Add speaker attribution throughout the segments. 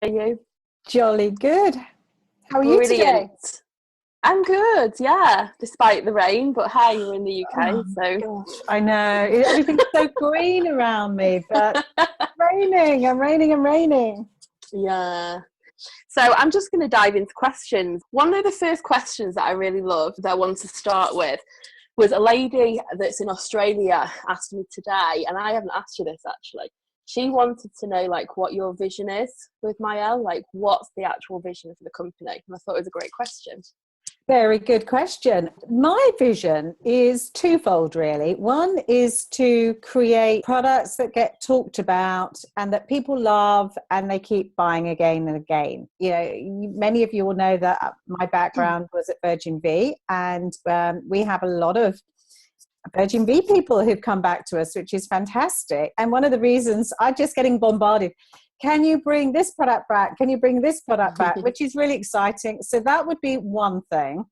Speaker 1: Are you?
Speaker 2: Jolly good. How are you today?
Speaker 1: Brilliant. I'm good, yeah, despite the rain, but hey, you're in the
Speaker 2: Oh
Speaker 1: UK, so
Speaker 2: gosh, I know. Everything's so green around me, but raining and raining and raining.
Speaker 1: yeah. So I'm just going to dive into questions. One of the first questions that I really loved that I wanted to start with was a lady that's in Australia asked me today, and I haven't asked you this actually. She wanted to know like what your vision is with Maelle, like what's the actual vision for the company? And I thought it was a great question.
Speaker 2: Very good question. My vision is twofold, really. One is to create products that get talked about and that people love and they keep buying again and again. Many of you will know that my background was at Virgin V, and we have a lot of Virgin V people who've come back to us, which is fantastic. And one of the reasons I'm just getting bombarded, can you bring this product back? Can you bring this product back? Which is really exciting. So that would be one thing.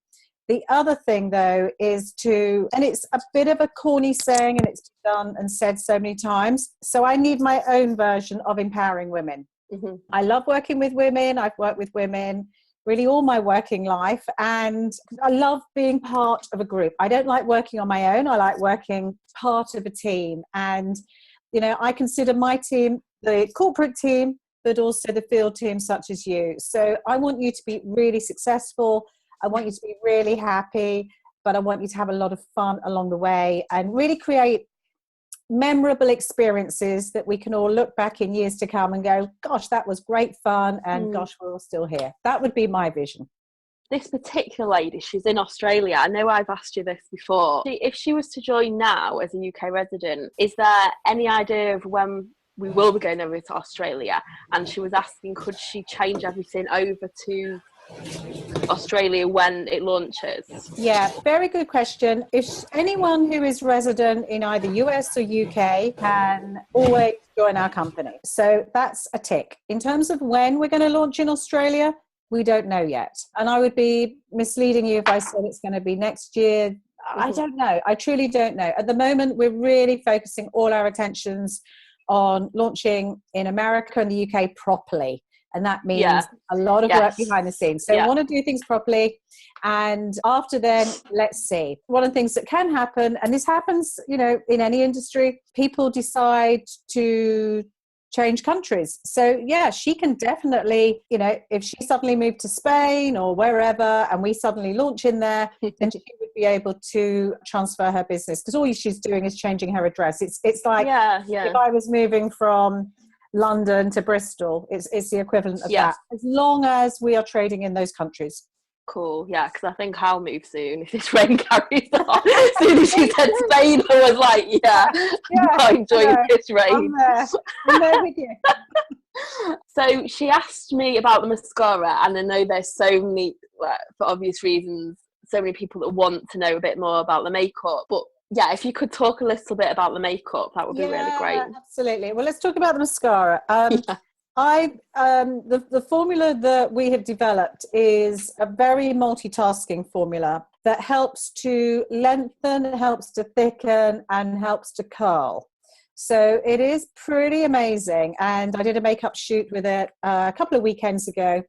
Speaker 2: The other thing, though, is and it's a bit of a corny saying, and it's done and said so many times. So I need my own version of empowering women.
Speaker 1: Mm-hmm.
Speaker 2: I love working with women. I've worked with women really all my working life, and I love being part of a group. I don't like working on my own. I like working part of a team. And, I consider my team the corporate team, but also the field team such as you. So I want you to be really successful. I want you to be really happy, but I want you to have a lot of fun along the way and really create memorable experiences that we can all look back in years to come and go, gosh, that was great fun, and gosh, we're all still here. That would be my vision.
Speaker 1: This particular lady, she's in Australia. I know I've asked you this before. If she was to join now as a UK resident, is there any idea of when we will be going over to Australia? And she was asking, could she change everything over to Australia when it launches?
Speaker 2: Yeah, very good question. If anyone who is resident in either US or UK can always join our company. So that's a tick. In terms of when we're going to launch in Australia, we don't know yet. And I would be misleading you if I said it's going to be next year. I don't know. I truly don't know. At the moment, we're really focusing all our attentions on launching in America and the UK properly. And that means a lot of work behind the scenes. So we want to do things properly. And after then, let's see. One of the things that can happen, and this happens, in any industry, people decide to change countries. So yeah, she can definitely, if she suddenly moved to Spain or wherever and we suddenly launch in there, then she would be able to transfer her business, because all she's doing is changing her address. It's like if I was moving from London to Bristol, it's the equivalent of that, as long as we are trading in those countries.
Speaker 1: Cool, yeah, because I think I'll move soon if this rain carries on. As soon as she said Spain, I was like, I'm not enjoying this rain.
Speaker 2: I'm there with you.
Speaker 1: So she asked me about the mascara, and I know there's so many, for obvious reasons, so many people that want to know a bit more about the makeup, but yeah, if you could talk a little bit about the makeup, that would be really great.
Speaker 2: Absolutely. Well, let's talk about the mascara. The formula that we have developed is a very multitasking formula that helps to lengthen, helps to thicken, and helps to curl. So it is pretty amazing. And I did a makeup shoot with it a couple of weekends ago,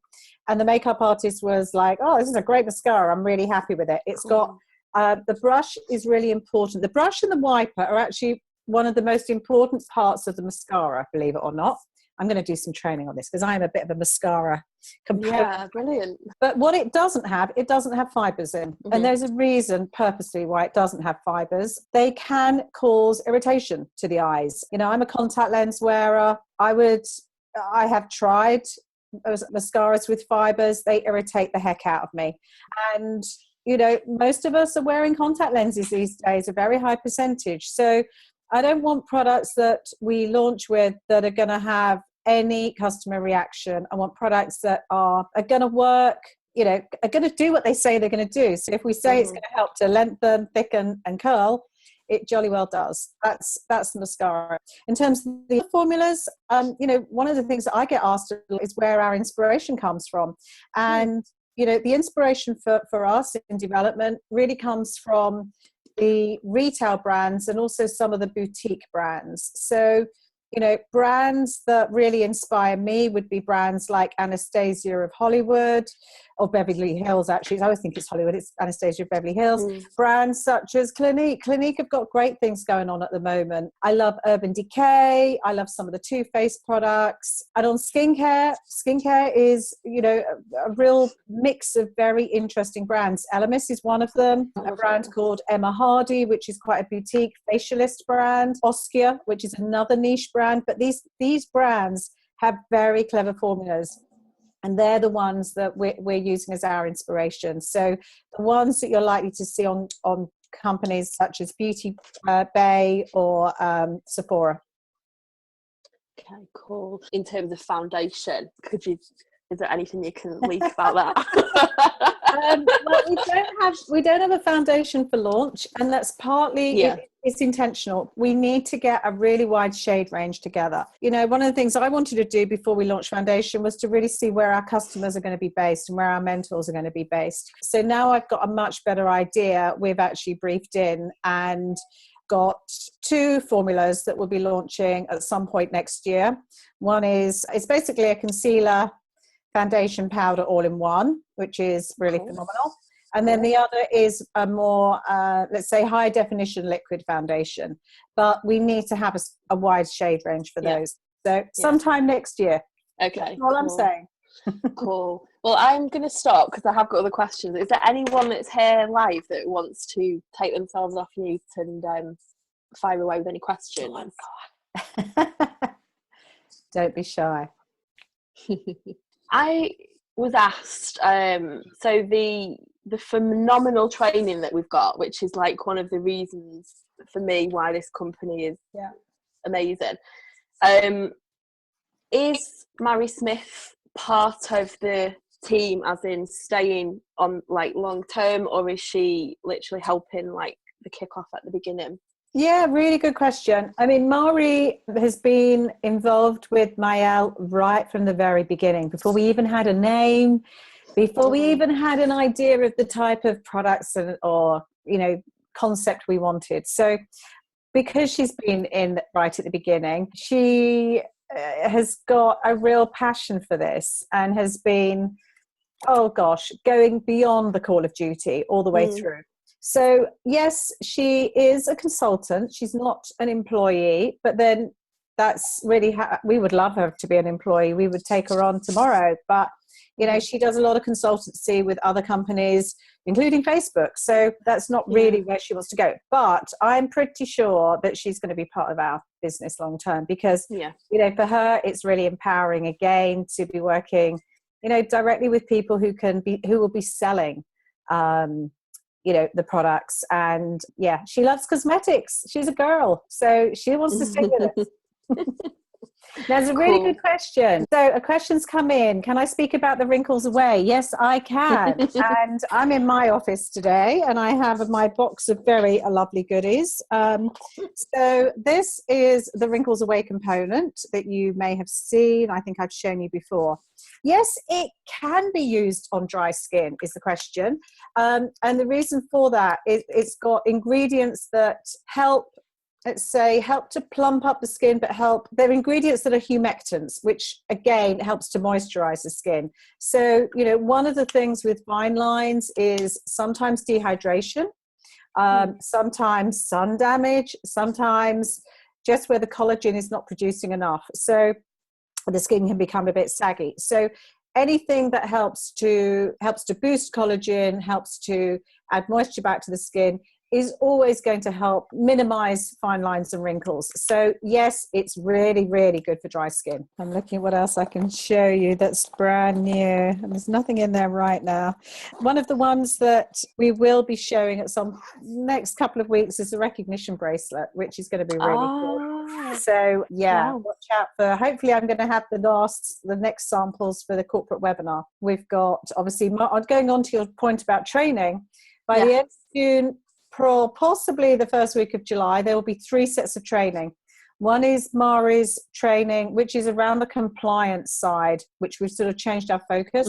Speaker 2: and the makeup artist was like, "Oh, this is a great mascara. I'm really happy with it. It's got the brush is really important. The brush and the wiper are actually one of the most important parts of the mascara, believe it or not." I'm going to do some training on this because I am a bit of a mascara component.
Speaker 1: Yeah, brilliant.
Speaker 2: But what it doesn't have fibers in. Mm-hmm. And there's a reason purposely why it doesn't have fibers. They can cause irritation to the eyes. I'm a contact lens wearer. I have tried mascaras with fibers. They irritate the heck out of me. And most of us are wearing contact lenses these days, a very high percentage. So I don't want products that we launch with that are going to have any customer reaction. I want products that are going to work, are going to do what they say they're going to do. So if we say it's going to help to lengthen, thicken, and curl, it jolly well does. That's the mascara. In terms of the formulas, one of the things that I get asked is where our inspiration comes from. And the inspiration for us in development really comes from the retail brands and also some of the boutique brands. So you know, brands that really inspire me would be brands like Anastasia of Hollywood, or Beverly Hills, actually. I always think it's Hollywood, it's Anastasia of Beverly Hills. Brands such as Clinique. Clinique have got great things going on at the moment. I love Urban Decay. I love some of the Too Faced products. And on skincare is, you know, a real mix of very interesting brands. Elemis is one of them. A brand called Emma Hardy, which is quite a boutique facialist brand. Oskia, which is another niche brand. But these brands have very clever formulas, and they're the ones that we're using as our inspiration. So the ones that you're likely to see on companies such as Beauty Bay or Sephora.
Speaker 1: Okay, cool. In terms of foundation, is there anything you can leak about that?
Speaker 2: Well, we don't have a foundation for launch, and that's partly it's intentional. We need to get a really wide shade range together. You know, one of the things I wanted to do before we launched foundation was to really see where our customers are going to be based and where our mentors are going to be based. So now I've got a much better idea. We've actually briefed in and got 2 formulas that we'll be launching at some point next year. One is, it's basically a concealer, foundation, powder all in one, which is really phenomenal. And then the other is a more, let's say, high definition liquid foundation. But we need to have a wide shade range for those. So sometime next year.
Speaker 1: Okay.
Speaker 2: That's all I'm saying.
Speaker 1: Cool. Well, I'm going to stop because I have got other questions. Is there anyone that's here live that wants to take themselves off mute and fire away with any questions?
Speaker 2: Oh my God. Don't be shy.
Speaker 1: I was asked, so the phenomenal training that we've got, which is like one of the reasons for me why this company is amazing, is Mary Smith part of the team, as in staying on like long term, or is she literally helping like the kickoff at the beginning?
Speaker 2: Yeah, really good question. I mean, Mari has been involved with Maelle right from the very beginning, before we even had a name, before we even had an idea of the type of products or, you know, concept we wanted. So because she's been in right at the beginning, she has got a real passion for this and has been, going beyond the call of duty all the way through. So yes, she is a consultant. She's not an employee, but then that's really we would love her to be an employee. We would take her on tomorrow. But, you know, she does a lot of consultancy with other companies, including Facebook. So that's not really where she wants to go. But I'm pretty sure that she's going to be part of our business long term because, you know, for her, it's really empowering again to be working, you know, directly with people who will be selling, you know, the products. And she loves cosmetics. She's a girl, so she wants to stay with us. That's a really good question. So a question's come in. Can I speak about the Wrinkles Away? Yes, I can. And I'm in my office today and I have my box of very lovely goodies. So this is the Wrinkles Away component that you may have seen. I think I've shown you before. Yes, it can be used on dry skin is the question. And the reason for that is it's got ingredients that help to plump up the skin, but they're ingredients that are humectants, which again helps to moisturize the skin. So, you know, one of the things with fine lines is sometimes dehydration, sometimes sun damage, sometimes just where the collagen is not producing enough. So the skin can become a bit saggy. So anything that helps to boost collagen, helps to add moisture back to the skin, is always going to help minimize fine lines and wrinkles. So yes, it's really, really good for dry skin. I'm looking at what else I can show you that's brand new. And there's nothing in there right now. One of the ones that we will be showing at some next couple of weeks is the recognition bracelet, which is going to be really cool. So watch out for, hopefully I'm going to have the next samples for the corporate webinar. We've got, obviously, going on to your point about training, by the end of June, possibly the first week of July, there will be 3 sets of training. One is Mari's training, which is around the compliance side, which we've sort of changed our focus.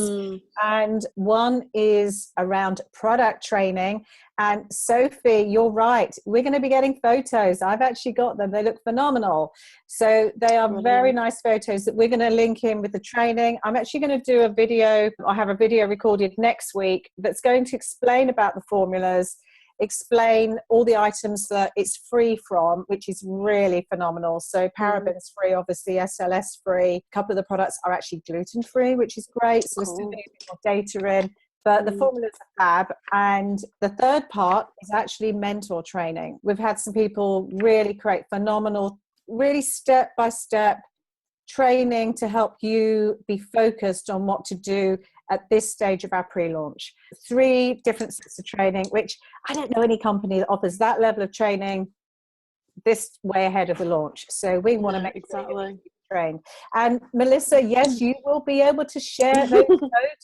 Speaker 2: And one is around product training. And Sophie, you're right. We're going to be getting photos. I've actually got them. They look phenomenal. So they are very nice photos that we're going to link in with the training. I'm actually going to do a video. I have a video recorded next week that's going to explain about the formulas, explain all the items that it's free from, which is really phenomenal. So parabens free, obviously SLS free. A couple of the products are actually gluten free, which is great. So there's still a bit more data in. But the formulas are fab. And the third part is actually mentor training. We've had some people really create phenomenal, really step-by-step training to help you be focused on what to do at this stage of our pre-launch. 3 different sets of training, which I don't know any company that offers that level of training this way ahead of the launch. So we want to make sure you train. And Melissa, yes, you will be able to share those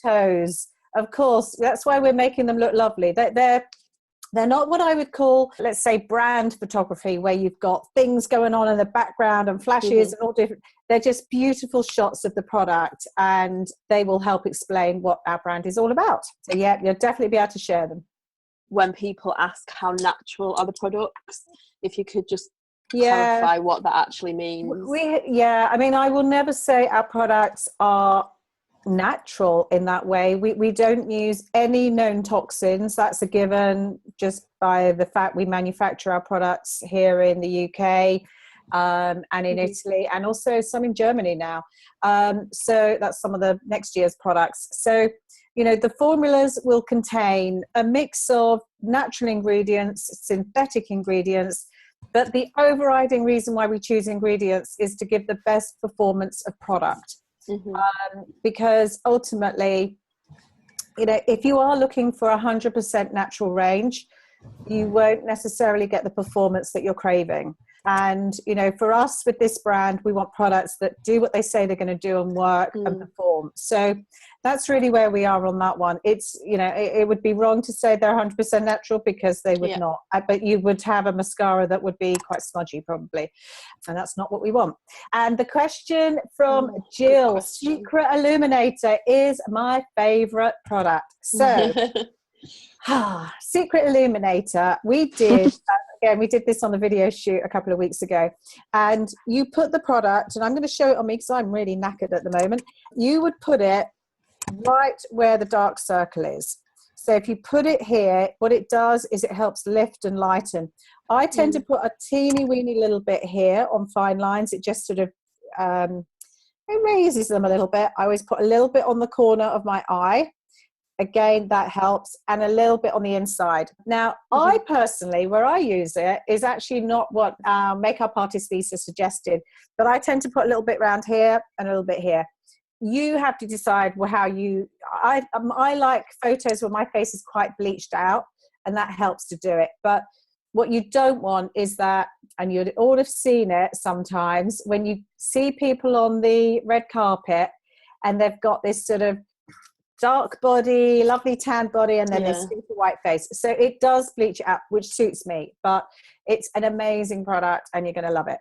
Speaker 2: photos. Of course, that's why we're making them look lovely. They're not what I would call, let's say, brand photography, where you've got things going on in the background and flashes and all different. They're just beautiful shots of the product, and they will help explain what our brand is all about. So yeah, you'll definitely be able to share them.
Speaker 1: When people ask how natural are the products, if you could just clarify what that actually means.
Speaker 2: I mean, I will never say our products are natural in that way. We don't use any known toxins. That's a given just by the fact we manufacture our products here in the UK and in Italy, and also some in Germany now. So that's some of the next year's products. So, you know, the formulas will contain a mix of natural ingredients, synthetic ingredients, but the overriding reason why we choose ingredients is to give the best performance of product. Because ultimately, you know, if you are looking for 100% natural range, you won't necessarily get the performance that you're craving. And, you know, for us with this brand, we want products that do what they say they're going to do and work and perform. So that's really where we are on that one. It's, you know, it would be wrong to say they're 100% natural, because they would not. But you would have a mascara that would be quite smudgy probably. And that's not what we want. And the question from Jill, Secret Illuminator is my favorite product. So Secret Illuminator, we did again, we did this on the video shoot a couple of weeks ago, and you put the product, and I'm going to show it on me because I'm really knackered at the moment. You would put it right where the dark circle is. So if you put it here, what it does is it helps lift and lighten. I tend to put a teeny weeny little bit here on fine lines. It just sort of it raises them a little bit. I always put a little bit on the corner of my eye. Again, that helps, and a little bit on the inside. Now, I personally, where I use it is actually not what our makeup artist Lisa suggested, but I tend to put a little bit around here and a little bit here. You have to decide how you, I like photos where my face is quite bleached out, and that helps to do it. But what you don't want is that, and you'd all have seen it sometimes, when you see people on the red carpet and they've got this sort of dark body, lovely tan body, and then this super white face. So it does bleach it out, which suits me, but it's an amazing product and you're going to love it.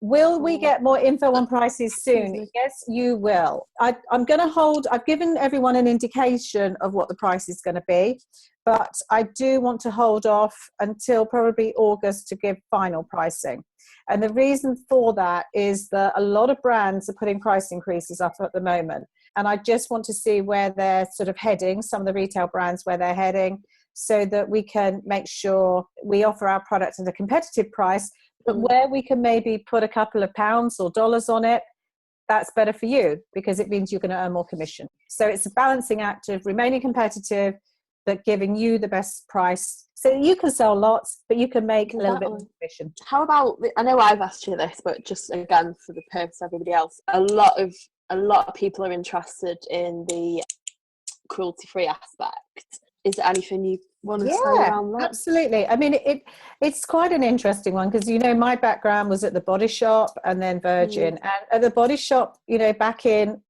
Speaker 2: Will we get more info on prices soon? Yes, you will. I'm going to hold, I've given everyone an indication of what the price is going to be, but I do want to hold off until probably August to give final pricing. And the reason for that is that a lot of brands are putting price increases up at the moment. And I just want to see where they're sort of heading, some of the retail brands, where they're heading, so that we can make sure we offer our product at a competitive price, but where we can maybe put a couple of pounds or dollars on it, that's better for you, because it means you're going to earn more commission. So it's a balancing act of remaining competitive, but giving you the best price. So you can sell lots, but you can make a little bit more commission.
Speaker 1: How about, I know I've asked you this, but just again, for the purpose of everybody else, a lot of people are interested in the cruelty-free aspect. Is there anything you want to say around that?
Speaker 2: Absolutely. I mean, it's quite an interesting one, because, you know, my background was at the Body Shop and then Virgin. And at the Body Shop, you know, back in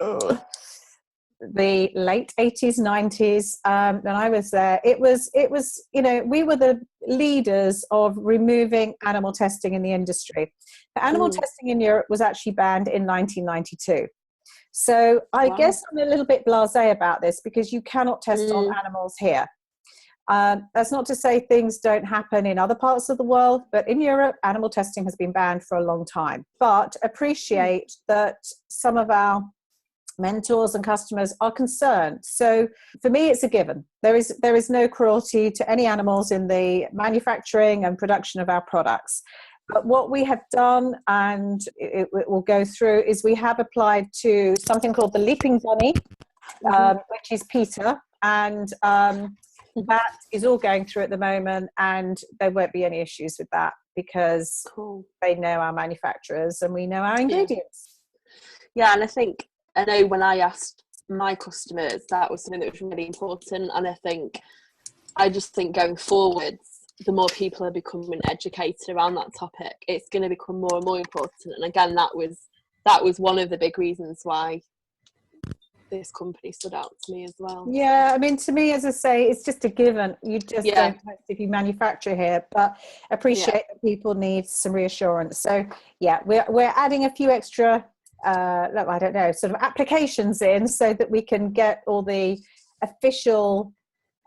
Speaker 2: the late 80s, 90s, when I was there, it was, we were the leaders of removing animal testing in the industry. But animal testing in Europe was actually banned in 1992. So I guess I'm a little bit blasé about this, because you cannot test on animals here. That's not to say things don't happen in other parts of the world, but in Europe, animal testing has been banned for a long time. But appreciate that some of our mentors and customers are concerned. So for me, it's a given. There is no cruelty to any animals in the manufacturing and production of our products. But what we have done, and it will go through, is we have applied to something called the Leaping Bunny, which is PETA, and that is all going through at the moment, and there won't be any issues with that, because they know our manufacturers and we know our ingredients.
Speaker 1: Yeah, and I know when I asked my customers, that was something that was really important, and I just think going forwards, the more people are becoming educated around that topic, it's going to become more and more important. And again, that was one of the big reasons why this company stood out to me as well.
Speaker 2: Yeah, I mean, to me, as I say, it's just a given. You just don't test if you manufacture here, but appreciate that people need some reassurance. So yeah, we're adding a few extra I don't know, sort of applications in, so that we can get all the official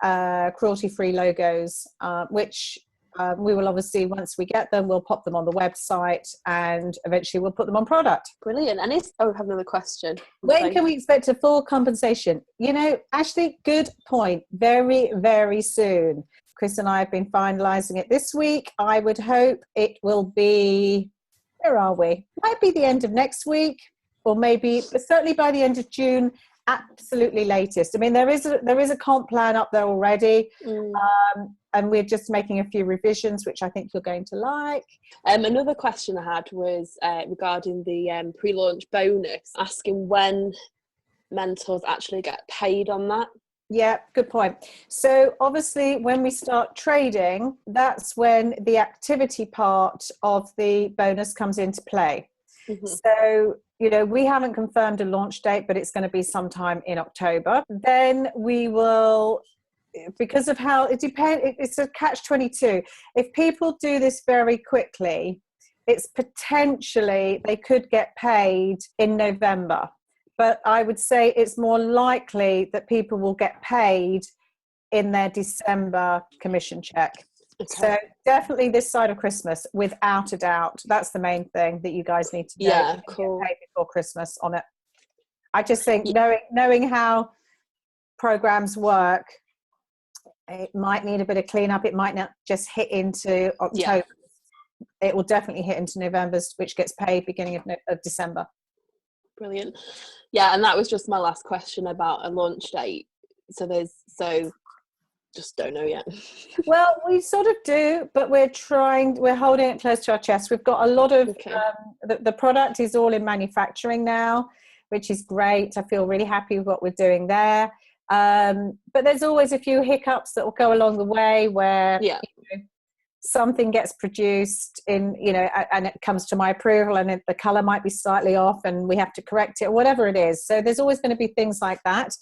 Speaker 2: cruelty-free logos, which we will obviously, once we get them, we'll pop them on the website, and eventually we'll put them on product.
Speaker 1: Brilliant. And I have another question.
Speaker 2: When can we expect a full compensation? Ashley, good point. Very, very soon. Chris and I have been finalising it this week. I would hope it will be, where are we? Might be the end of next week, or maybe, but certainly by the end of June, absolutely latest. I mean, there is a comp plan up there already, and we're just making a few revisions, which I think you're going to like.
Speaker 1: Another question I had was regarding the pre-launch bonus, asking when mentors actually get paid on that.
Speaker 2: Yeah, good point. So obviously when we start trading, that's when the activity part of the bonus comes into play. So, we haven't confirmed a launch date, but it's going to be sometime in October. Then we will, because of how it depends, it's a catch-22. If people do this very quickly, it's potentially they could get paid in November. But I would say it's more likely that people will get paid in their December commission check. Okay. So definitely this side of Christmas, without a doubt. That's the main thing that you guys need to know.
Speaker 1: Yeah, cool.
Speaker 2: Get paid before Christmas on it. I just think knowing how programs work, it might need a bit of cleanup. It might not just hit into October. Yeah. It will definitely hit into November, which gets paid beginning of December.
Speaker 1: Brilliant. Yeah, and that was just my last question about a launch date. So just don't know yet.
Speaker 2: Well, we sort of do, but we're holding it close to our chest. We've got a lot of, the product is all in manufacturing now, which is great. I feel really happy with what we're doing there. But there's always a few hiccups that will go along the way where something gets produced and it comes to my approval, and the color might be slightly off and we have to correct it, or whatever it is. So there's always going to be things like that.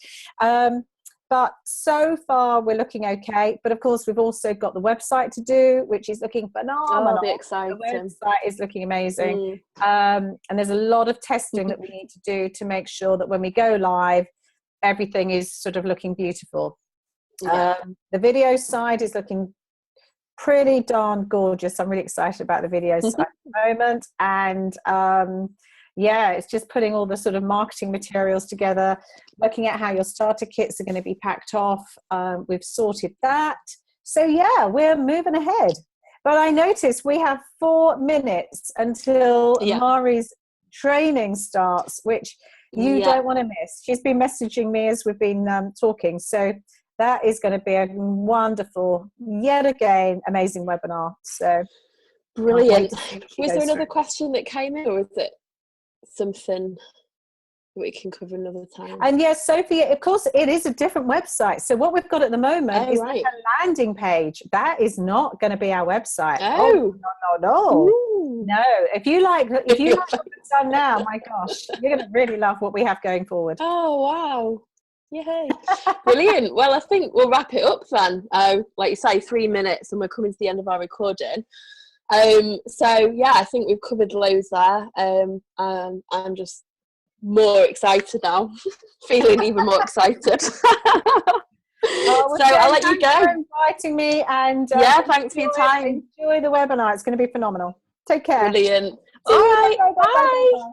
Speaker 2: But so far we're looking okay. But of course we've also got the website to do, which is looking phenomenal.
Speaker 1: Oh, exciting.
Speaker 2: The website is looking amazing. And there's a lot of testing that we need to do to make sure that when we go live, everything is sort of looking beautiful. The video side is looking pretty darn gorgeous. I'm really excited about the video side at the moment. And it's just putting all the sort of marketing materials together, looking at how your starter kits are going to be packed off. We've sorted that. So we're moving ahead. But I noticed we have 4 minutes until Mari's training starts, which you don't want to miss. She's been messaging me as we've been talking. So that is going to be a wonderful, yet again, amazing webinar. So
Speaker 1: brilliant. Was there another question that came in, or was it something we can cover another time?
Speaker 2: And yes, Sophie, of course, it is a different website. So what we've got at the moment is a landing page. That is not going to be our website.
Speaker 1: Oh,
Speaker 2: no. Ooh. No. If you like what we've done now, my gosh, you're going to really love what we have going forward.
Speaker 1: Oh, wow. Yay. Brilliant. Well, I think we'll wrap it up then. Like you say, 3 minutes and we're coming to the end of our recording. So yeah, I think we've covered loads there. And I'm just more excited now, feeling even more excited.
Speaker 2: Well,
Speaker 1: so I'll let you go.
Speaker 2: Thanks for inviting me, and
Speaker 1: thanks for your time.
Speaker 2: Enjoy the webinar. It's going to be phenomenal. Take care.
Speaker 1: Brilliant. All right. Bye.